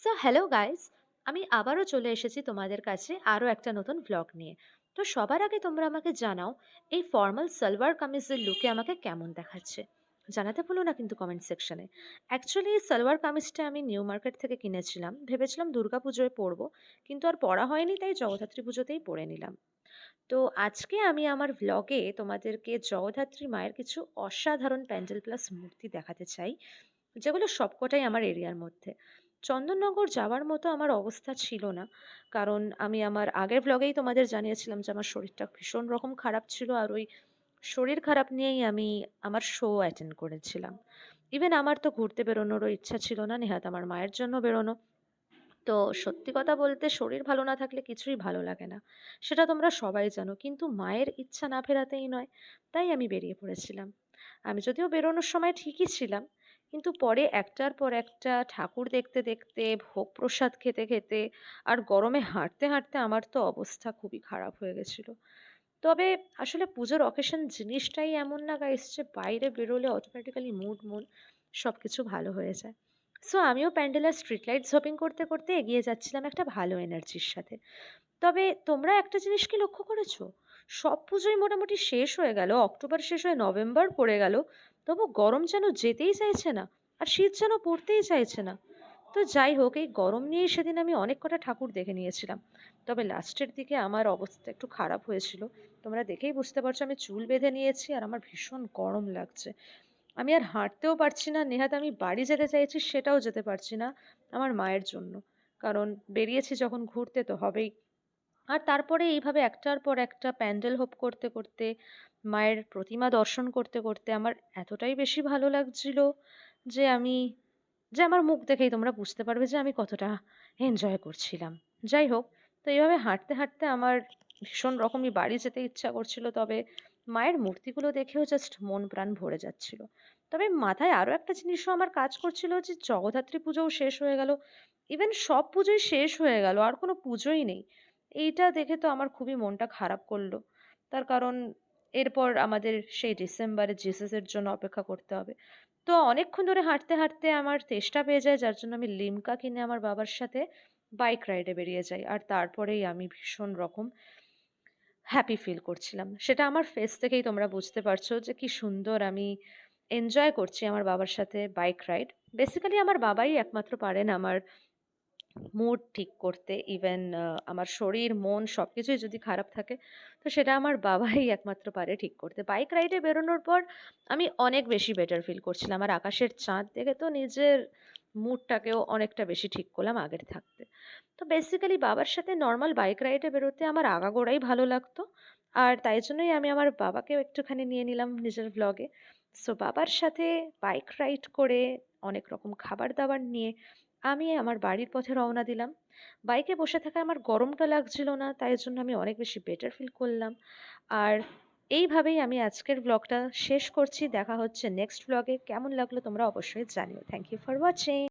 So hello guys, আমি আবারও চলে এসেছি তোমাদের কাছে আরও একটা নতুন ব্লগ নিয়ে। তো সবার আগে তোমরা আমাকে জানাও, এই ফর্মাল সালোয়ার কামিজের লুকে আমাকে কেমন দেখাচ্ছে। জানাতে ভুলো না কিন্তু কমেন্ট সেকশনে। অ্যাকচুয়ালি এই সালোয়ার কামিজটা আমি নিউ মার্কেট থেকে কিনেছিলাম, ভেবেছিলাম দুর্গা পুজোয় পরবো, কিন্তু আর পরা হয়নি, তাই জগদ্ধাত্রী পুজোতেই পরে নিলাম। তো আজকে আমি আমার ভ্লগে তোমাদেরকে জগদ্ধাত্রী মায়ের কিছু অসাধারণ প্যান্ডেল প্লাস মূর্তি দেখাতে চাই, যেগুলো সবকটাই আমার এরিয়ার মধ্যে। চন্দননগর যাওয়ার মতো আমার অবস্থা ছিল না, কারণ আমি আমার আগের ব্লগেই তোমাদের জানিয়েছিলাম যে আমার শরীরটা ভীষণ রকম খারাপ ছিল, আর ওই শরীর খারাপ নিয়েই আমি আমার শো অ্যাটেন্ড করেছিলাম। ইভেন আমার তো ঘুরতে বেরোনোরও ইচ্ছা ছিল না, নেহাত আমার মায়ের জন্য বেরোনো। তো সত্যি কথা বলতে শরীর ভালো না থাকলে কিছুই ভালো লাগে না, সেটা তোমরা সবাই জানো, কিন্তু মায়ের ইচ্ছা না ফেরাতেই নয়, তাই আমি বেরিয়ে পড়েছিলাম। আমি যদিও বেরোনোর সময় ঠিকই ছিলাম, কিন্তু পরে একটার পর একটা ঠাকুর দেখতে দেখতে, ভোগ প্রসাদ খেতে খেতে, আর গরমে হাঁটতে হাঁটতে আমার তো অবস্থা খুবই খারাপ হয়ে গেছিল। তবে আসলে পুজোর অকেশন জিনিসটাই এমন না গাইস, যে বাইরে বেরোলে অটোমেটিক্যালি মুড মুড সব কিছু ভালো হয়ে যায়। সো আমিও প্যান্ডেলের স্ট্রিট লাইট শপিং করতে করতে এগিয়ে যাচ্ছিলাম একটা ভালো এনার্জির সাথে। তবে তোমরা একটা জিনিস কি লক্ষ্য করেছো, সব পুজোই মোটামুটি শেষ হয়ে গেল, অক্টোবর শেষ হয়ে নভেম্বর পড়ে গেল, তবু গরম যেন যেতেই চাইছে না, আর শীত যেন পড়তেই চাইছে না। তো যাই হোক, এই গরম নিয়েই সেদিন আমি অনেক কটা ঠাকুর দেখে নিয়েছিলাম। তবে লাস্টের দিকে আমার অবস্থা একটু খারাপ হয়েছিল। তোমরা দেখেই বুঝতে পারছো আমি চুল বেঁধে নিয়েছি, আর আমার ভীষণ গরম লাগছে। আমি আর হাঁটতেও পারছি না, নেহাত আমি বাড়ি যেতে চাইছি সেটাও যেতে পারছি না, আমার মায়ের জন্য। কারণ বেরিয়েছি যখন ঘুরতে তো হবেই। আর তারপরে এইভাবে একটার পর একটা প্যান্ডেল হোপ করতে করতে, মায়ের প্রতিমা দর্শন করতে করতে আমার এতটাই বেশি ভালো লাগছিল যে আমি, যে আমার মুখ দেখেই তোমরা বুঝতে পারবে যে আমি কতটা এনজয় করছিলাম। যাই হোক, তো এইভাবে হাঁটতে হাঁটতে আমার ভীষণ রকমই বাড়ি যেতে ইচ্ছা করছিল, তবে মায়ের মূর্তিগুলো দেখেও জাস্ট মন প্রাণ ভরে যাচ্ছিল। তবে মাথায় আরো একটা জিনিসও আমার কাজ করছিল, যে জগদ্ধাত্রী পুজোও শেষ হয়ে গেল, ইভেন সব পুজোই শেষ হয়ে গেল, আর কোনো পুজোই নেই। এইটা দেখে তো আমার খুবই মনটা খারাপ করলো। তার কারণ এরপর আমাদের সেই ডিসেম্বরে জিসাসের জন্য অপেক্ষা করতে হবে। তো অনেকক্ষণ ধরে হাঁটতে হাঁটতে আমার তেষ্টা পেয়ে যায়, যার জন্য আমি লিমকা কিনে আমার বাবার সাথে বাইক রাইডে বেরিয়ে যাই, আর তারপরেই আমি ভীষণ রকম হ্যাপি ফিল করছিলাম। সেটা আমার ফেস থেকেই তোমরা বুঝতে পারছো যে কি সুন্দর আমি এনজয় করছি আমার বাবার সাথে বাইক রাইড। বেসিক্যালি আমার বাবাই একমাত্র পারেন আমার মুড ঠিক করতে। ইভেন আমার শরীর মন সবকিছুই যদি খারাপ থাকে, তো সেটা আমার বাবাই একমাত্র পারে ঠিক করতে। বাইক রাইডে বেরোনোর পর আমি অনেক বেশি বেটার ফিল করছিলাম, আর আকাশের চাঁদ দেখে তো নিজের মুডটাকেও অনেকটা বেশি ঠিক করলাম আগের থাকতে। তো বেসিক্যালি বাবার সাথে নর্মাল বাইক রাইডে বেরোতে আমার আগাগোড়াই ভালো লাগতো, আর তাই জন্যই আমি আমার বাবাকেও একটুখানি নিয়ে নিলাম নিজের ব্লগে। সো বাবার সাথে বাইক রাইড করে, অনেক রকম খাবার দাবার নিয়ে আমি আমার বাড়ির পথে রওনা দিলাম। বাইকে বসে থাকা আমার গরমটা লাগছিল না, তাই জন্য আমি অনেক বেশি বেটার ফিল করলাম। আর এইভাবেই আমি আজকের ব্লগটা শেষ করছি। দেখা হচ্ছে নেক্সট ব্লগে। কেমন লাগলো তোমরা অবশ্যই জানিও। Thank you for watching.